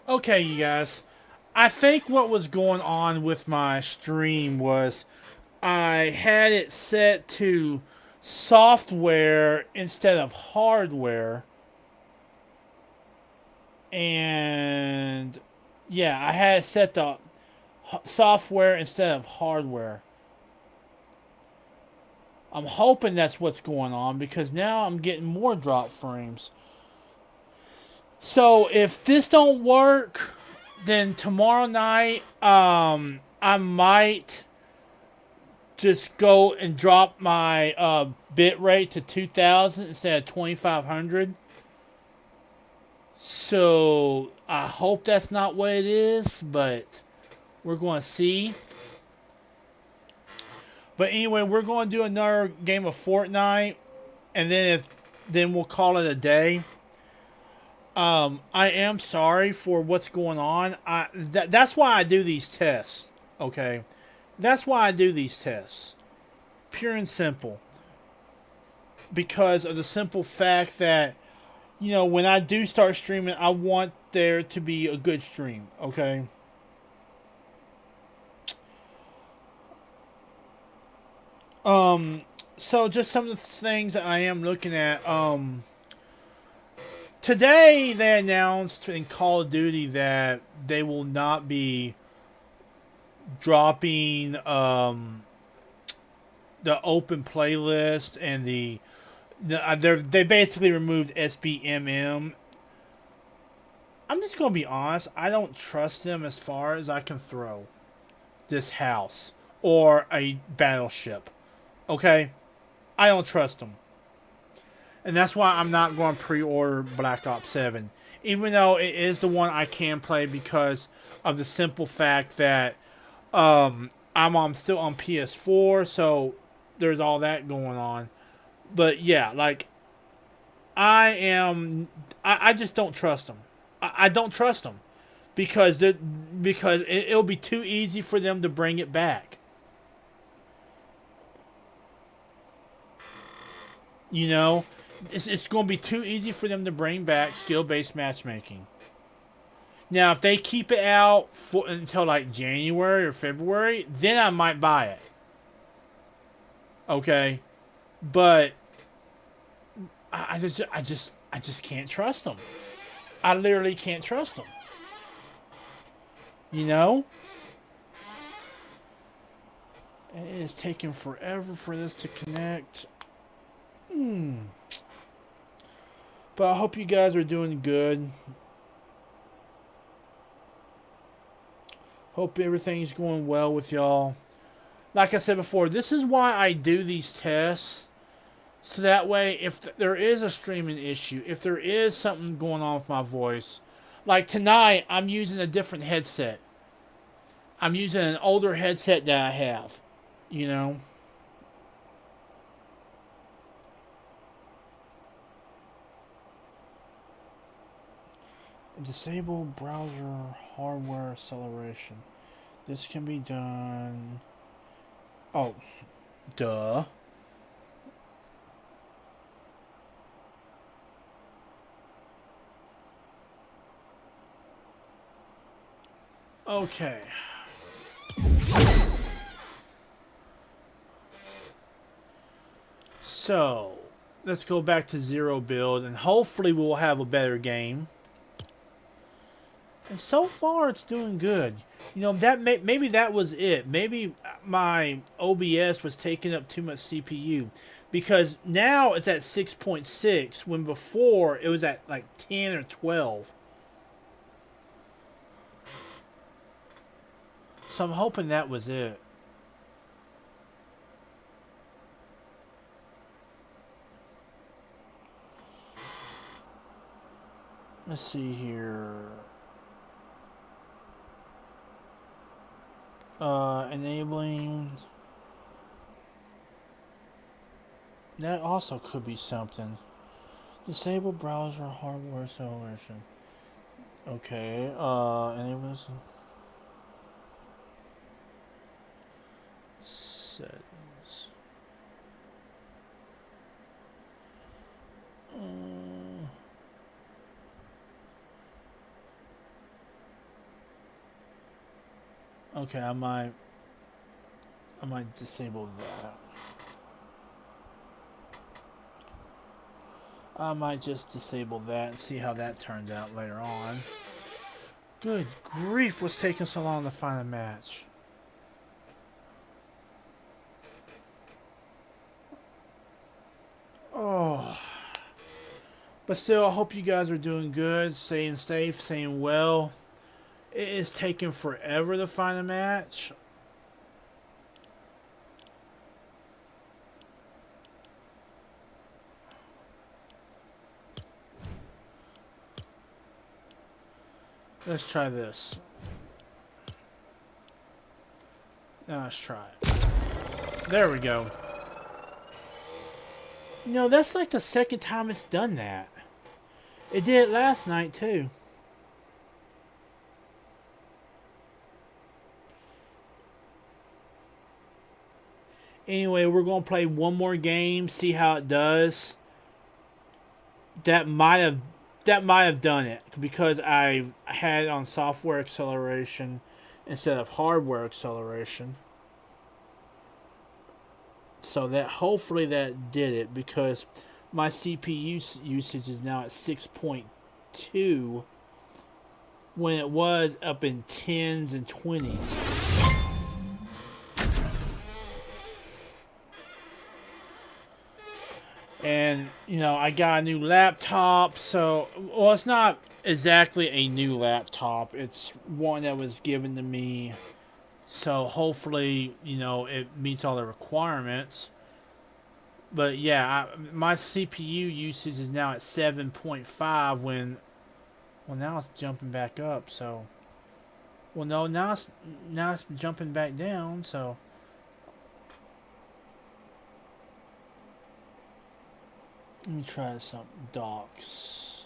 Okay, you guys. I think what was going on with my stream was I had it set to software instead of hardware. And yeah, I had it set to software instead of hardware. I'm hoping that's what's going on because now I'm getting more drop frames. So if this don't work, then tomorrow night, I might just go and drop my bit rate to 2000 instead of 2500. So I hope that's not what it is, but we're going to see. But anyway, we're going to do another game of Fortnite, and then we'll call it a day. I am sorry for what's going on. That's why I do these tests. Okay, that's why I do these tests. Pure and simple. Because of the simple fact that when I do start streaming, I want there to be a good stream. Okay. So just some of the things that I am looking at. Today they announced in Call of Duty that they will not be dropping the open playlist and they basically removed SBMM. I'm just gonna be honest. I don't trust them as far as I can throw this house or a battleship. Okay, I don't trust them, and that's why I'm not going to pre-order Black Ops 7, even though it is the one I can play because of the simple fact that I'm still on PS4, so there's all that going on. But yeah, like I just don't trust them. I don't trust them because it'll be too easy for them to bring it back. You know, it's going to be too easy for them to bring back skill-based matchmaking. Now, if they keep it out until like January or February, then I might buy it. Okay, but I just can't trust them. I literally can't trust them. You know, and it is taking forever for this to connect. But I hope you guys are doing good. Hope everything's going well with y'all. Like I said before, this is why I do these tests. So that way, if there is a streaming issue, if there is something going on with my voice, like tonight, I'm using a different headset. I'm using an older headset that I have. You know? Disable browser hardware acceleration. This can be done. Oh, duh. Okay. So, let's go back to zero build and hopefully we'll have a better game. And so far it's doing good. Maybe that was it. Maybe my OBS was taking up too much CPU because now it's at 6.6 when before it was at like 10 or 12. So I'm hoping that was it. Let's see here. Enabling. That also could be something. Disable browser hardware acceleration. Okay, enables. Settings. Okay, I might disable that. I might just disable that and see how that turns out later on. Good grief, what's taking so long to find a match? Oh. But still, I hope you guys are doing good, staying safe, staying well. It is taking forever to find a match. Let's try this. Now let's try it. There we go. No, that's like the second time it's done that. It did it last night too. Anyway, we're gonna play one more game, see how it does. That might have done it because I had it on software acceleration instead of hardware acceleration. So that hopefully that did it because my CPU usage is now at 6.2 when it was up in 10s and 20s. And, you know, I got a new laptop, so, well, it's not exactly a new laptop. It's one that was given to me, so hopefully, you know, it meets all the requirements. But, yeah, my CPU usage is now at 7.5 when, well, now it's jumping back up, so, well, no, now it's jumping back down, so. Let me try some docs.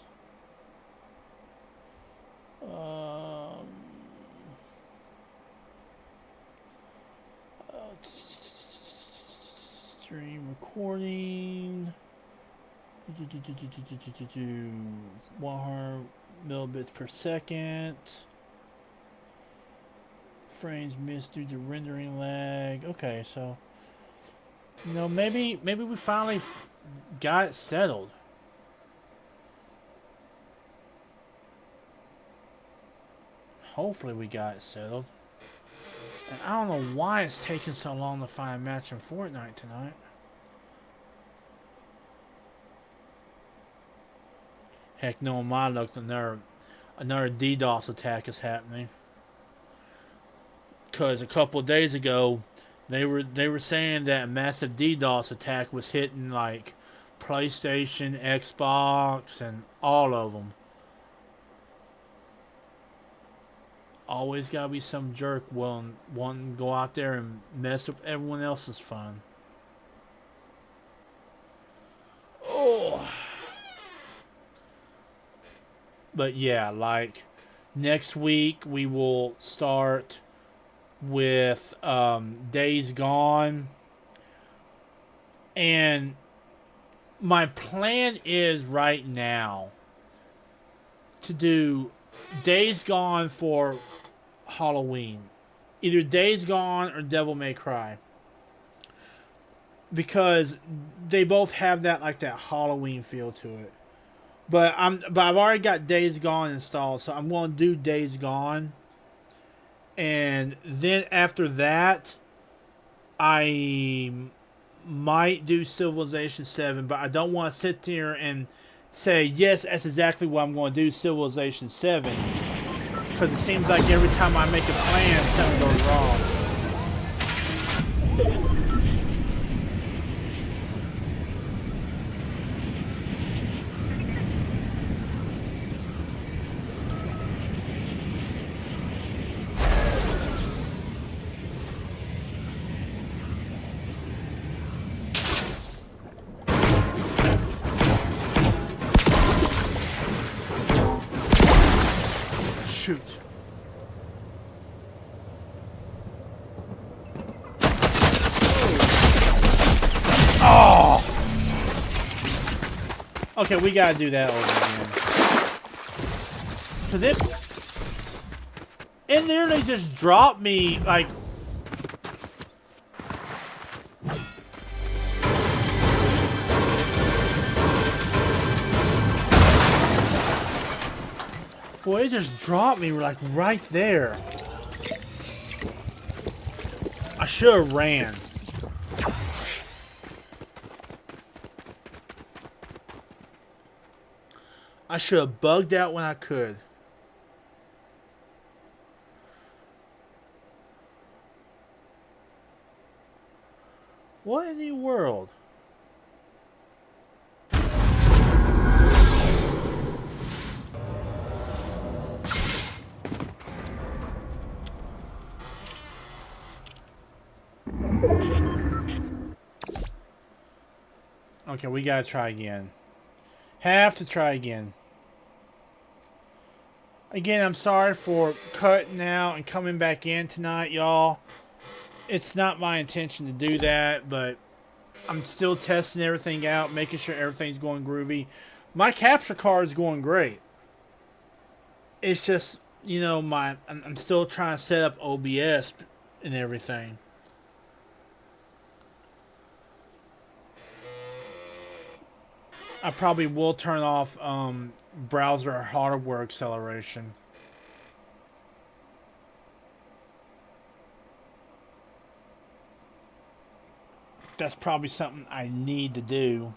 Stream recording. 100 millibits per second. Frames missed due to rendering lag. Okay, so, you know, maybe we finally got it settled. Hopefully we got it settled. And I don't know why it's taking so long to find a match in Fortnite tonight. Heck no, in my luck, another DDoS attack is happening. Because a couple of days ago, they were saying that a massive DDoS attack was hitting like PlayStation, Xbox, and all of them. Always gotta be some jerk wanting to go out there and mess up everyone else's fun. Oh. But yeah, like next week we will start with Days Gone, and my plan is right now to do Days Gone for Halloween, either Days Gone or Devil May Cry, because they both have that like that Halloween feel to it. But I've already got Days Gone installed, so I'm going to do Days Gone. And then after that, I might do Civilization 7, but I don't want to sit there and say, yes, that's exactly what I'm going to do, Civilization 7. Because it seems like every time I make a plan, something goes wrong. Shoot. Oh! Okay, we gotta do that over again. Cause And there they just dropped me, like... Boy, it just dropped me, like, right there. I should have ran. I should have bugged out when I could. What in the world? Okay, we gotta try again. Have to try again. Again, I'm sorry for cutting out and coming back in tonight, y'all. It's not my intention to do that, but I'm still testing everything out, making sure everything's going groovy. My capture card is going great. It's just, you know, I'm still trying to set up OBS and everything. I probably will turn off browser hardware acceleration. That's probably something I need to do.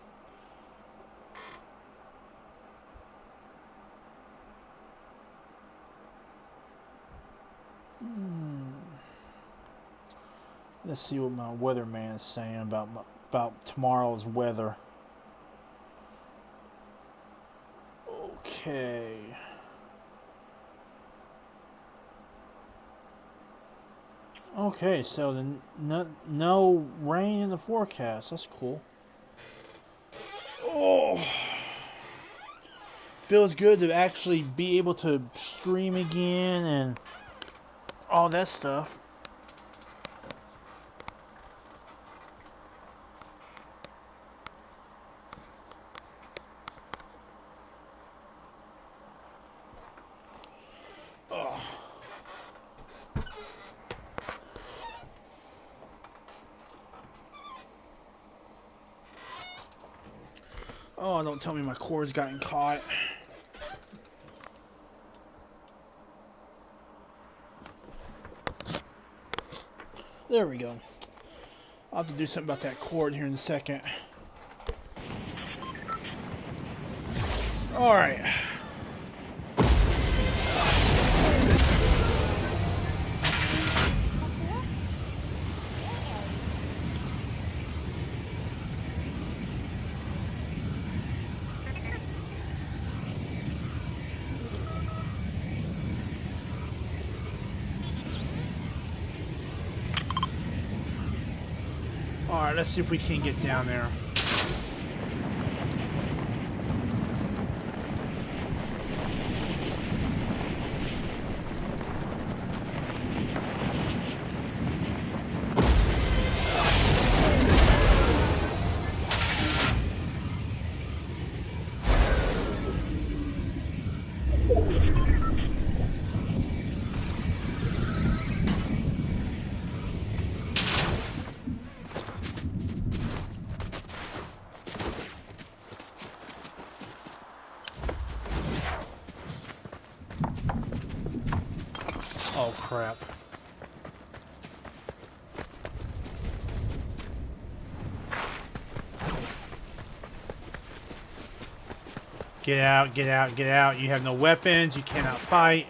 Let's see what my weatherman is saying about tomorrow's weather. Okay. Okay, so no rain in the forecast. That's cool. Oh, feels good to actually be able to stream again and all that stuff. Oh, don't tell me my cord's gotten caught. There we go. I'll have to do something about that cord here in a second. Alright. Alright, let's see if we can get down there. Oh, crap. Get out, get out, get out. You have no weapons. You cannot fight.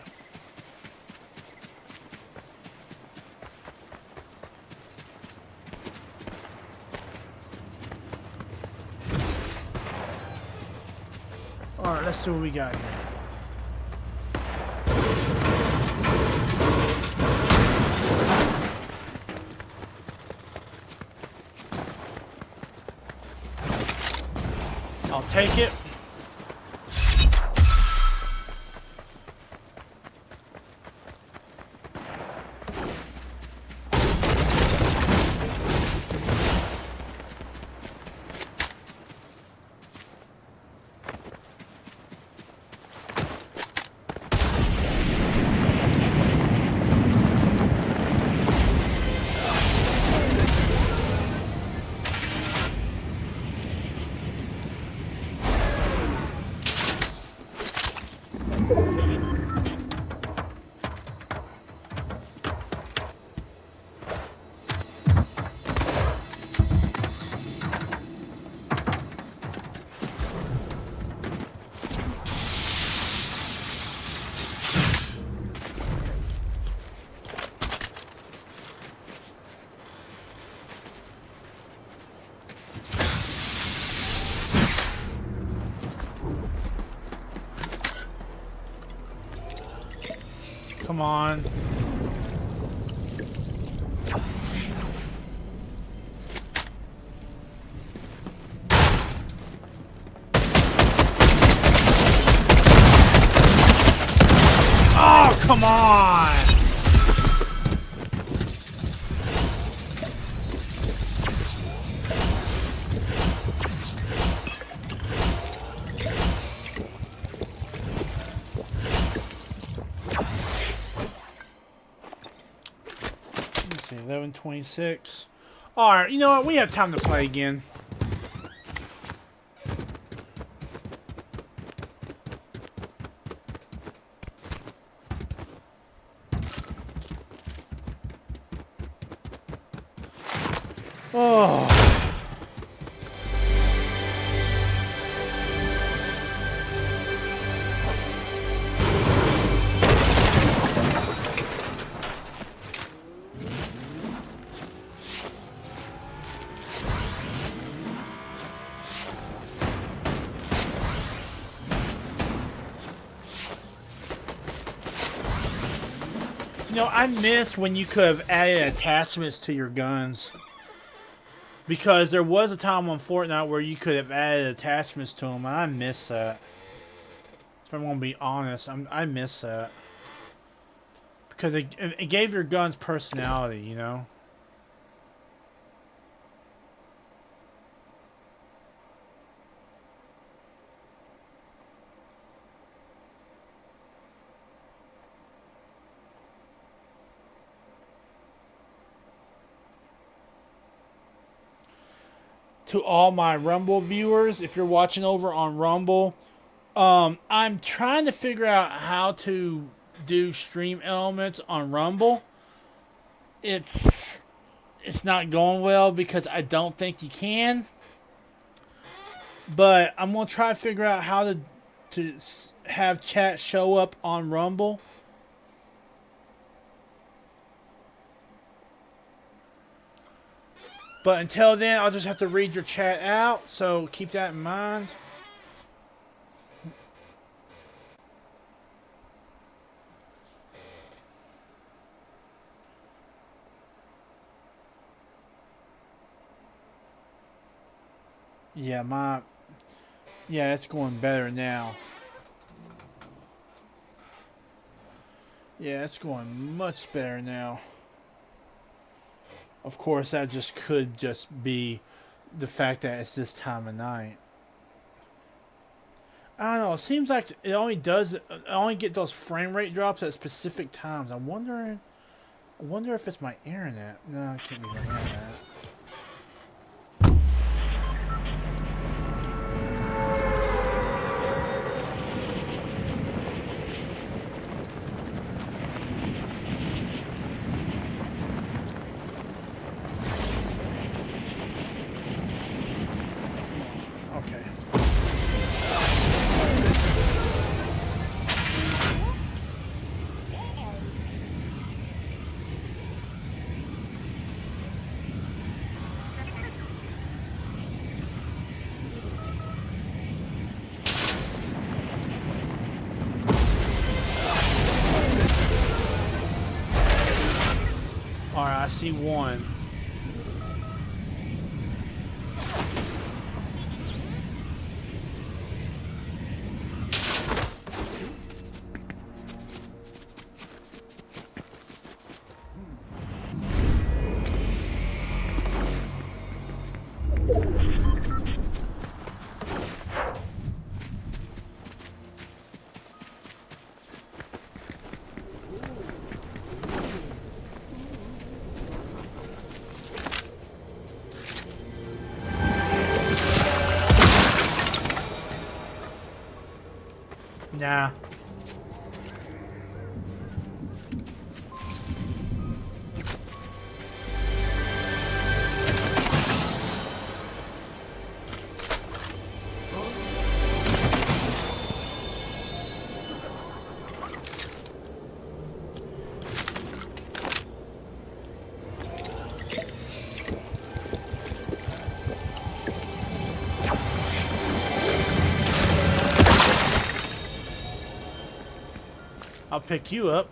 Alright, let's see what we got here. I'll take it. Come on. Oh, come on! Let's see, 11:26. Alright, you know what? We have time to play again. Oh. You know, I miss when you could have added attachments to your guns. Because there was a time on Fortnite where you could have added attachments to them, and I miss that. If I'm going to be honest, I miss that. Because it gave your guns personality, you know? To all my Rumble viewers, if you're watching over on Rumble, I'm trying to figure out how to do stream elements on Rumble. It's not going well because I don't think you can. But I'm gonna try to figure out how to have chat show up on Rumble. But until then, I'll just have to read your chat out, so keep that in mind. Yeah, it's going better now. Yeah, it's going much better now. Of course, that just could just be the fact that it's this time of night. I don't know. It seems like it only get those frame rate drops at specific times. I wonder if it's my internet. No, it can't be my internet. Alright, I see one. Nah. I'll pick you up.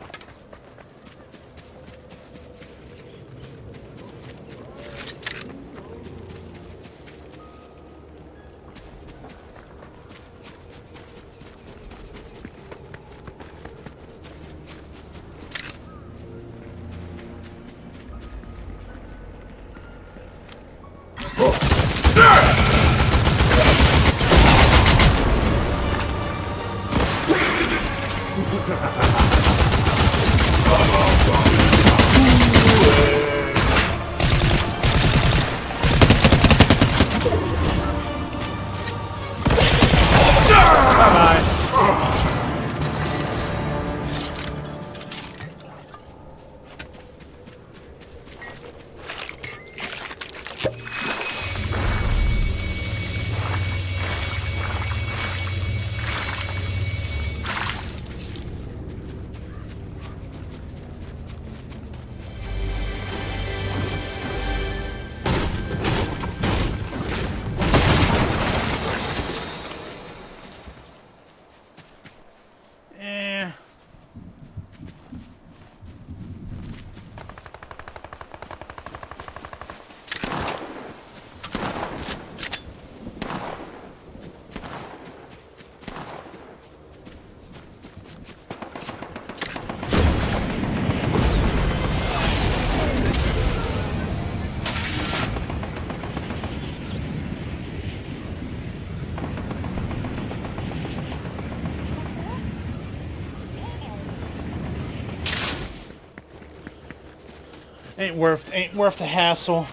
Ain't worth the hassle.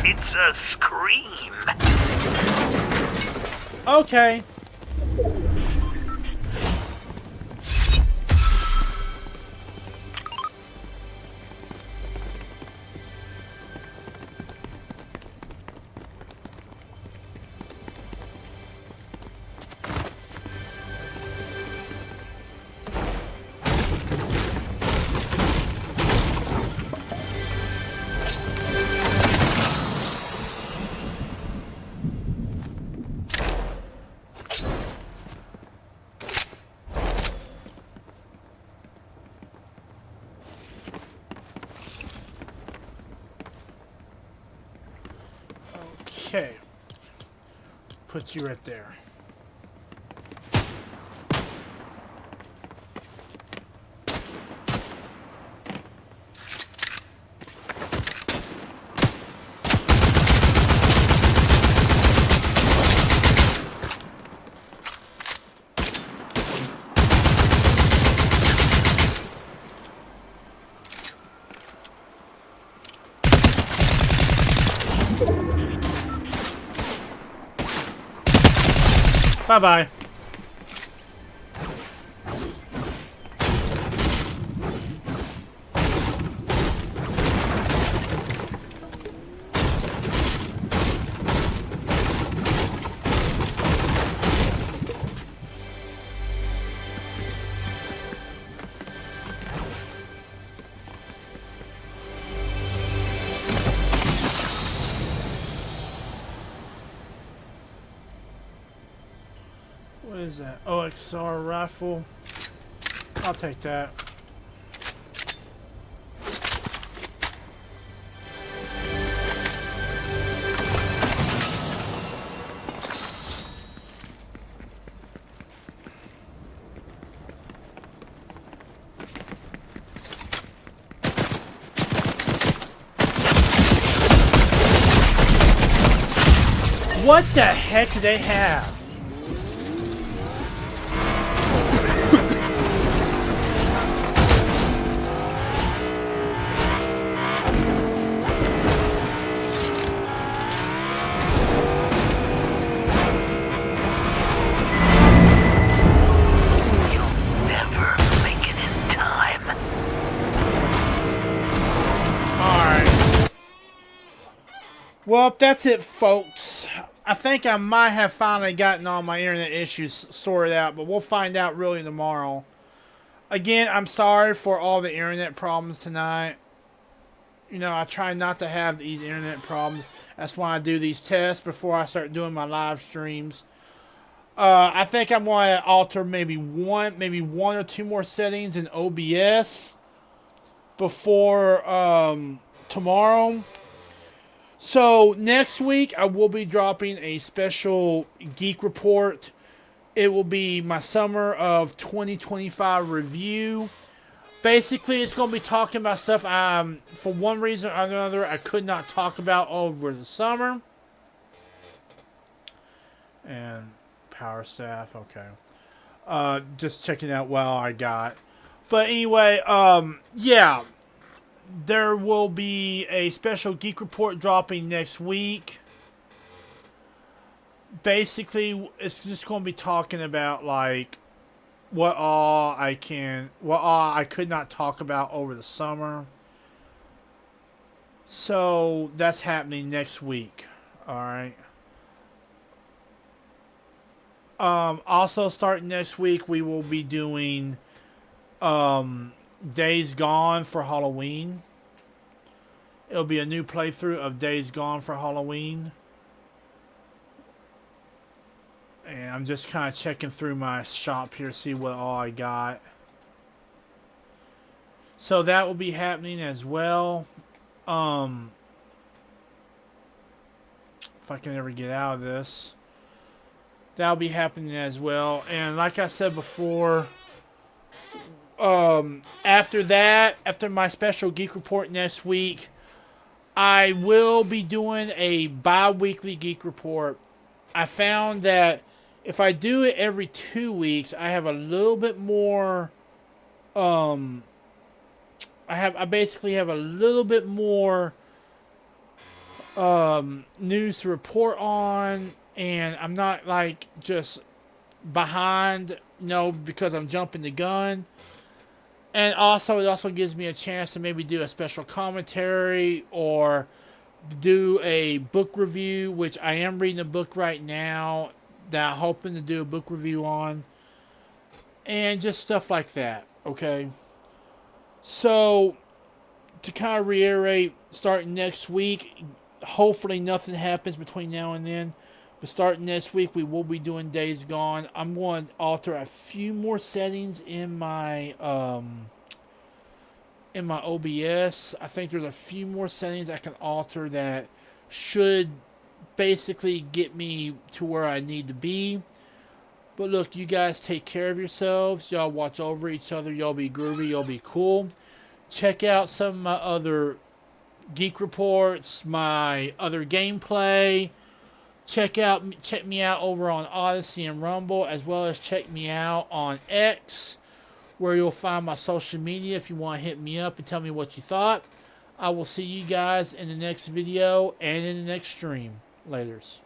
It's a scream. Okay. Okay. Put you right there. Bye-bye. What is that? OXR rifle. I'll take that. What the heck do they have? Well, that's it, folks. I think I might have finally gotten all my internet issues sorted out, but we'll find out really tomorrow. Again, I'm sorry for all the internet problems tonight. You know, I try not to have these internet problems. That's why I do these tests before I start doing my live streams. I think I'm going to alter maybe one or two more settings in OBS before tomorrow. So next week I will be dropping a special geek report. It will be my summer of 2025 review. Basically, it's going to be talking about stuff for one reason or another I could not talk about over the summer. And power staff, okay. Just checking out what I got. But anyway, yeah. There will be a special geek report dropping next week. Basically, it's just going to be talking about like what all I could not talk about over the summer. So that's happening next week. All right. Also, starting next week, we will be doing Days Gone for Halloween. It'll be a new playthrough of Days Gone for Halloween. And I'm just kind of checking through my shop here, see what all I got. So that will be happening as well. If I can ever get out of this. That'll be happening as well. And like I said before, after that, after my special geek report next week, I will be doing a bi-weekly geek report. I found that if I do it every 2 weeks, I have a little bit more I basically have a little bit more news to report on, and I'm not like just behind, because I'm jumping the gun. And also, it also gives me a chance to maybe do a special commentary or do a book review, which I am reading a book right now that I'm hoping to do a book review on. And just stuff like that, okay? So, to kind of reiterate, starting next week, hopefully nothing happens between now and then. But starting next week, we will be doing Days Gone. I'm going to alter a few more settings in my OBS. I think there's a few more settings I can alter that should basically get me to where I need to be. But look, you guys take care of yourselves. Y'all watch over each other. Y'all be groovy. Y'all be cool. Check out some of my other geek reports, my other gameplay. Check me out over on Odyssey and Rumble, as well as check me out on X, where you'll find my social media if you want to hit me up and tell me what you thought. I will see you guys in the next video and in the next stream. Laters.